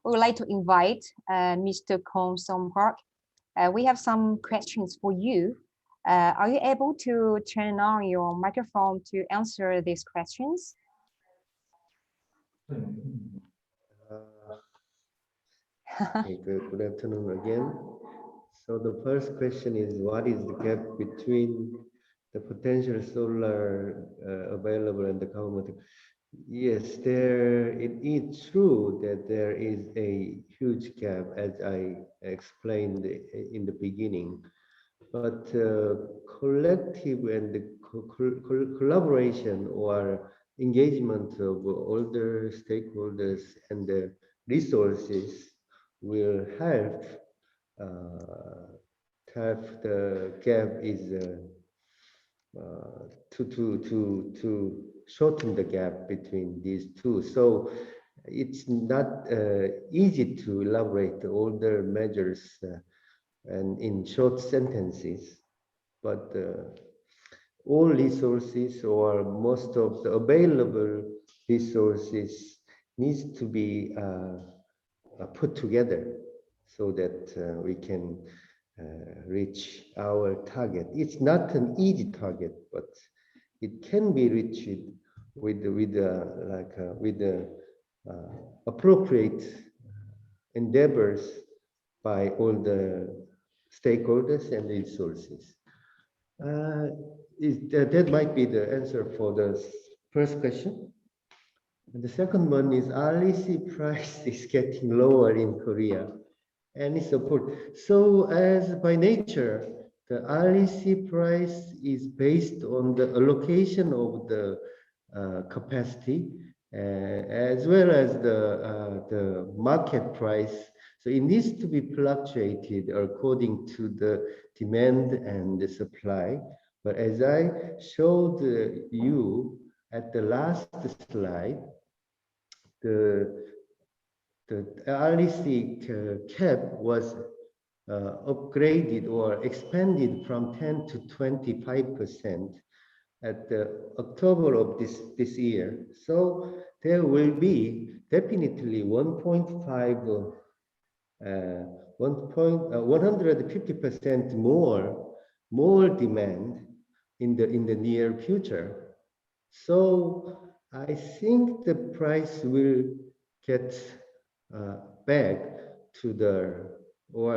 we would like to invite Mr. Kong Song Park. We have some questions for you. Are you able to turn on your microphone to answer these questions? Okay, good afternoon again. So the first question is, what is the gap between the potential solar available and the government? Yes, it is true that there is a huge gap, as I explained in the beginning. But collective and the collaboration or engagement of all the stakeholders and the resources will help the gap is to shorten the gap between these two. So it's not easy to elaborate all the measures and in short sentences, but all resources or most of the available resources needs to be put together so that we can reach our target. It's not an easy target, but it can be reached with the appropriate endeavors by all the stakeholders and resources. That might be the answer for the first question. And the second one is REC price is getting lower in Korea. Any support? So as by nature, the REC price is based on the allocation of the capacity as well as the market price. So it needs to be fluctuated according to the demand and the supply. But as I showed you at the last slide, the REC cap was upgraded or expanded from 10 to 25% at the October of this year. So there will be definitely 150% more demand in the near future. So I think the price will get back to or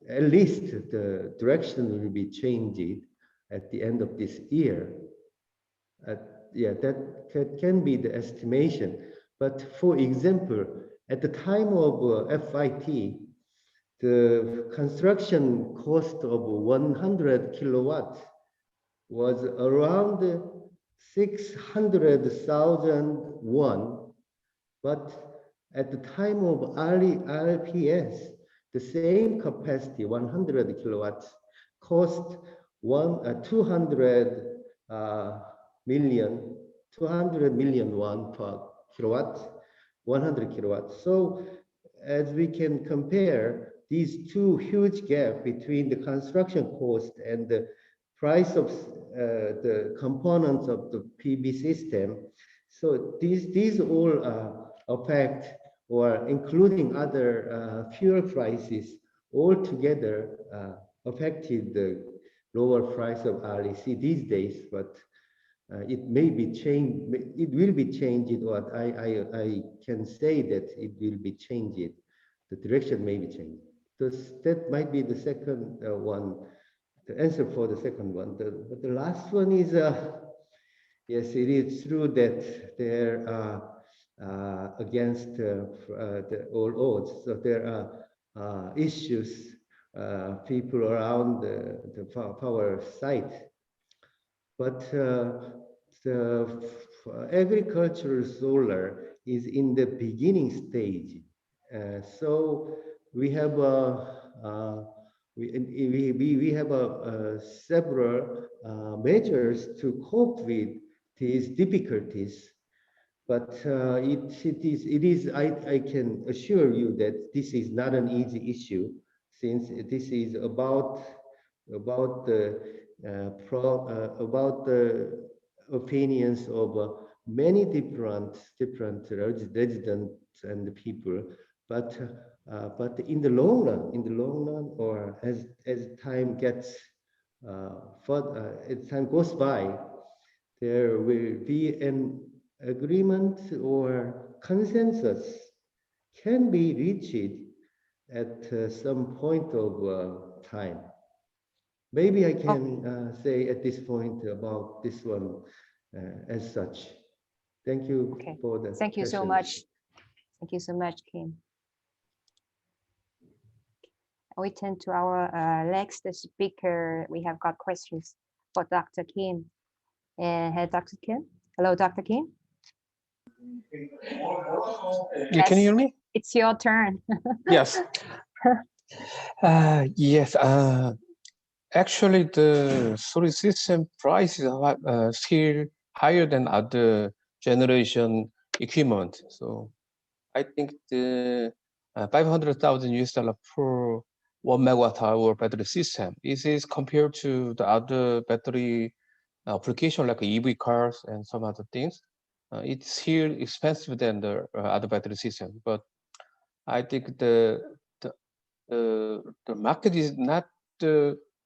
at least the direction will be changed at the end of this year. Yeah, that can be the estimation. But for example, at the time of FIT, the construction cost of 100 kilowatts was around 600,000 won. But at the time of RPS, the same capacity, 100 kilowatts, cost 200 million won per kilowatt, 100 kilowatts. So as we can compare these two huge gap between the construction cost and the price of the components of the PV system. So these all affect, or including other fuel prices, all together affected the lower price of REC these days. But it may be changed. It will be changed. What I can say that it will be changed. The direction may be changed. So that might be the second one. The answer for the second one. But the last one is yes, it is true that there are against all odds. So there are issues, people around the power site. But the agricultural solar is in the beginning stage. So we have several measures to cope with these difficulties. But it is I can assure you that this is not an easy issue, since this is about the opinions of many different residents and people But in the long run, or as time gets further, as time goes by, there will be an agreement or consensus can be reached at some point of time. Maybe I can say at this point about this one as such. Thank you for the Thank you so much. Thank you so much, Kim. We turn to our next speaker. We have got questions for Dr. Kim. Hey, Dr. Kim. Hello, Dr. Kim. Yes, can you hear me? It's your turn. Yes. Yes. Actually, the storage system prices are still higher than other generation equipment. So I think the $500,000 per 1 megawatt hour battery system is compared to the other battery application like EV cars and some other things. It's still expensive than the other battery system, but I think the market is not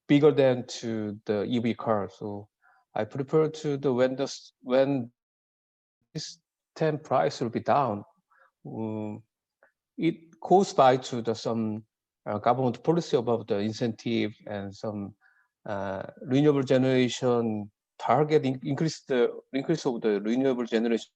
bigger than to the EV car. So I prefer to the when this 10 price will be down. It goes by to the some government policy about the incentive and some renewable generation target increase of the renewable generation.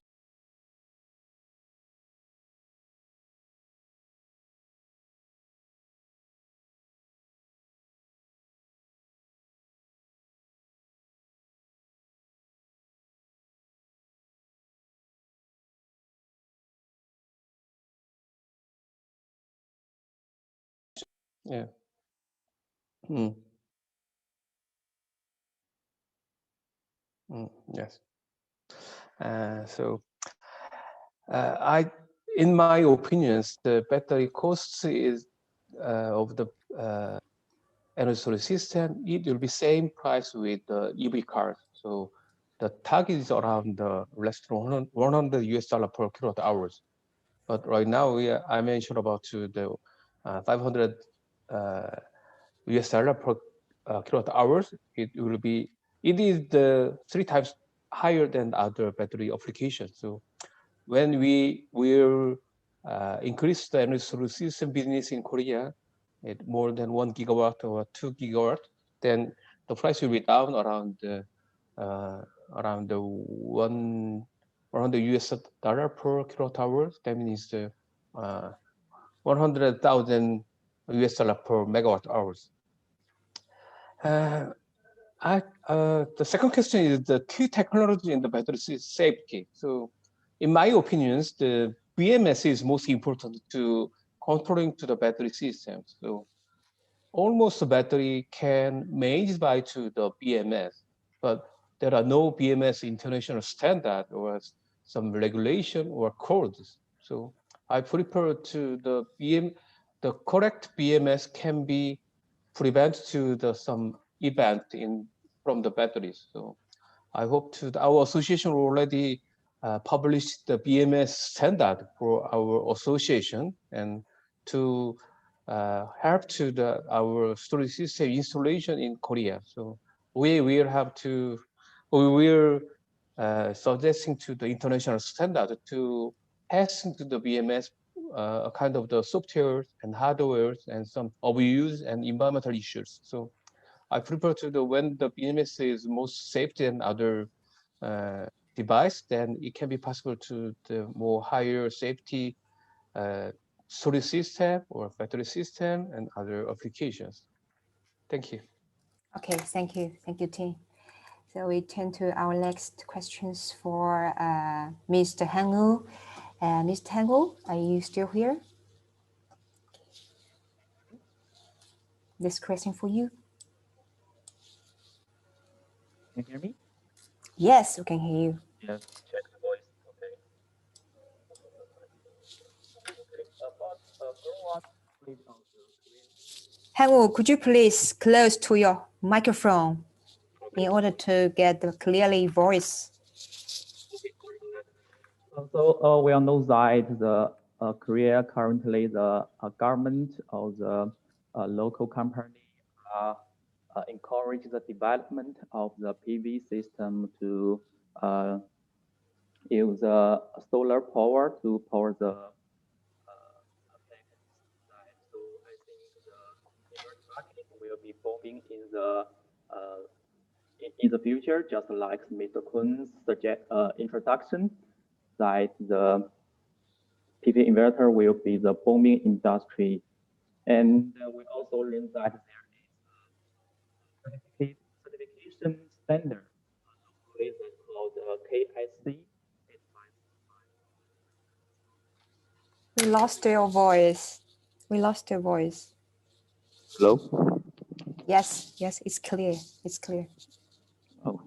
Yeah. Yes. So in my opinions, the battery cost is of the energy storage system, it will be same price with the EV cars. So the target is around less than 100 US dollar per kilowatt hours. But right now, I mentioned about to the 500 US dollar per kilowatt hours. It is the 3 times higher than other battery applications. So when we will increase the energy storage system business in Korea at more than 1 gigawatt or 2 gigawatt, then the price will be down around the US dollar per kilowatt hour. That means the 100,000 US dollar per megawatt hours. The second question is the key technology in the battery safety. So in my opinions, the BMS is most important to controlling to the battery system. So almost the battery can manage by to the BMS, but there are no BMS international standard or some regulation or codes. So I prefer to the correct BMS can be prevent to the some event from the batteries. So I hope our association already published the BMS standard for our association and to help to our storage system installation in Korea. So we will suggesting to the international standard to test into the BMS a kind of the software and hardware and some abuse and environmental issues. So I prefer to when the BMS is most safe than other device, then it can be possible to the more higher safety storage system or battery system and other applications. Thank you. Okay, thank you, Tim. So we turn to our next questions for Mr. Hangu. Mr. Hangu, are you still here? This question for you. Can you hear me? Yes, we can hear you. Yes, check the voice. Okay. Hangu, could you please close to your microphone in order to get the clearly voice? So we on those side, the Korea currently the government or the local company encourage the development of the PV system to use solar power to power the plants. So I think the inverter market will be booming in the future, just like Mr. Kun's introduction, that the PV inverter will be the booming industry. And we also learned that there is a certification standard locally that's called KIC. We lost your voice. We lost your voice. Hello? Yes, yes, it's clear. It's clear. Oh.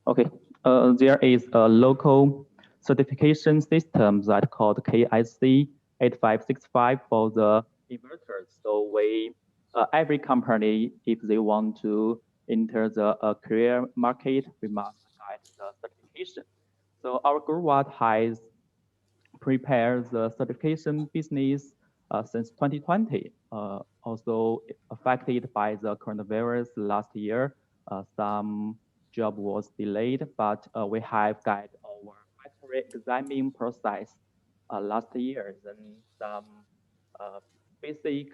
Okay. There is a local certification system that called KIC 8565 for the inverters. So every company, if they want to enter the Korea market, we must get the certification. So our Gurwat has prepared the certification business since 2020. Also affected by the coronavirus last year, some job was delayed, but we have got our factory examining process last year. Then some basic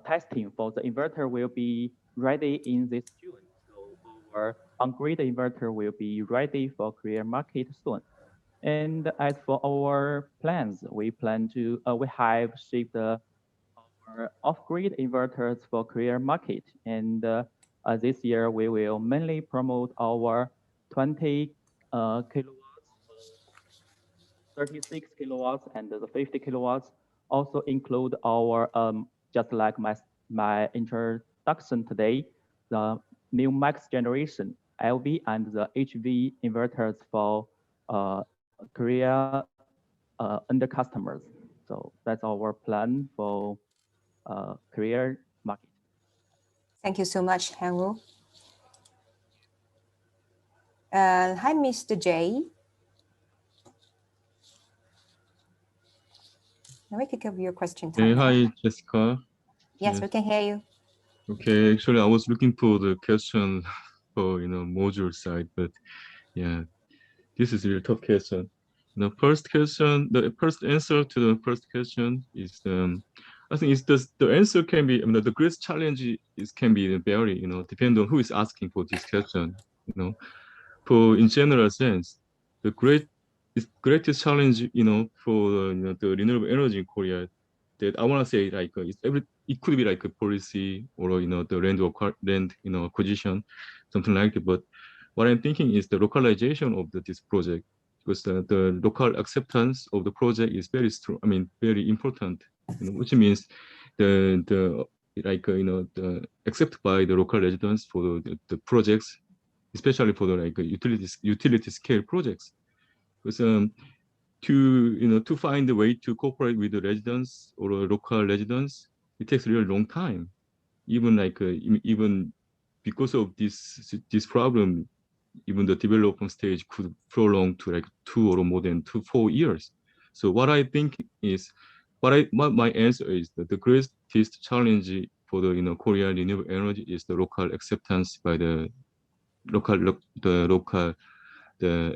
testing for the inverter will be ready in this June. So our on-grid inverter will be ready for Korean market soon. And as for our plans, we have shipped our off-grid inverters for Korean market. And this year, we will mainly promote our 20 kilowatts, 36 kilowatts, and the 50 kilowatts. Also include our, just like my introduction today, the new max generation LV and the HV inverters for Korea under customers. So that's our plan for Korea market. Thank you so much, Hangu. Hi, Mr. J. Let me pick up your question. Hey, hi, Jessica. Yes, Yes. we can hear you. Okay, actually, I was looking for the question for module side, but yeah, this is a really tough question. The first question, the first answer to the first question is, I think it's the answer can be, the greatest challenge can be vary, depending on who is asking for this question, For in general sense, the greatest challenge, for the renewable energy in Korea, that I want to say like it could be like a policy or the land acquisition, something like that. But what I'm thinking is the localization of this project, because the local acceptance of the project is very strong. I mean, very important. Which means the accepted by the local residents for the projects, especially for the utility scale projects. Because to find a way to cooperate with the residents or local residents, it takes a really long time. Even even because of this problem, even the development stage could prolong to 2 or more than 4 years. So what I think is, my answer is that the greatest challenge for the Korean renewable energy is the local acceptance by the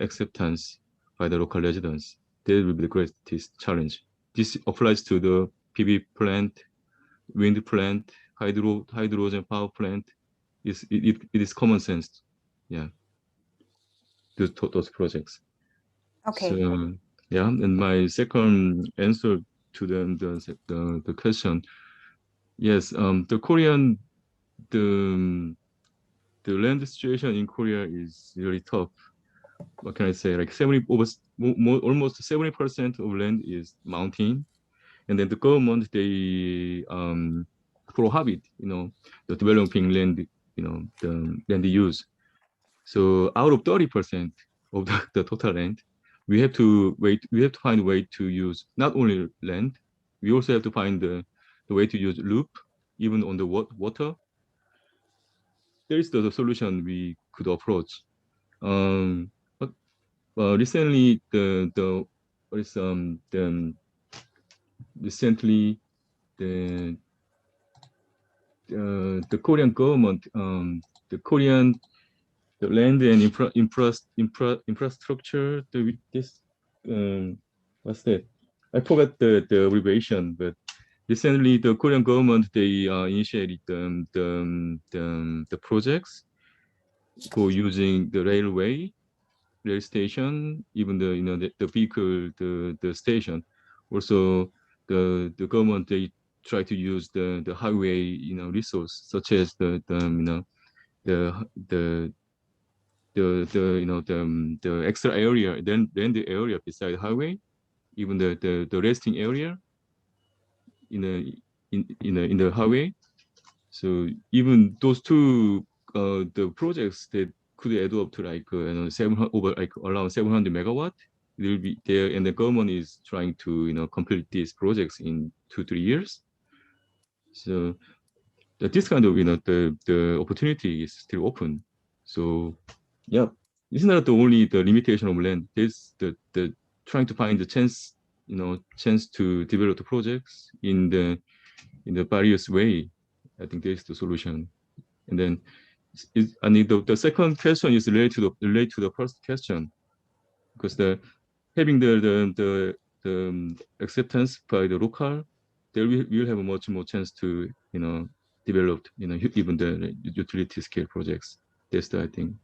acceptance by the local residents. That will be the greatest challenge. This applies to the PV plant, wind plant, hydrogen power plant. It is common sense, yeah. Those projects. Okay. So yeah, and my second answer to the question, yes, the Korean the land situation in Korea is really tough. What can I say? Like almost 70% of land is mountain, and then the government they prohibit the developing land, the land use. So out of 30% of the total land, we have to find a way to use not only land, we also have to find the way to use loop even on the water. There is the solution we could approach. But recently the recently the Korean government, the land and infrastructure, what's that? I forgot the abbreviation, but recently the Korean government, they initiated the projects for using the rail station, even the vehicle, the station. Also, the government, they try to use the highway resource, such as the extra area, then the area beside the highway, even the resting area in the highway. So even those two the projects that could add up to like around 700 megawatt will be there, and the government is trying to complete these projects in 2-3 years. So this kind of the opportunity is still open. So yeah, it's not only the limitation of land. There's the trying to find the chance to develop the projects in the various way. I think there's the solution. And then I think the second question is related to the first question, because having the acceptance by the local, there will have a much more chance to develop even the utility scale projects. That's I think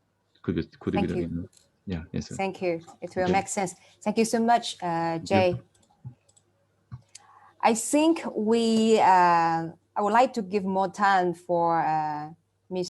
could be Thank the you. yeah answer. Thank you. It will Okay. make sense. Thank you so much, Jay. I think I would like to give more time for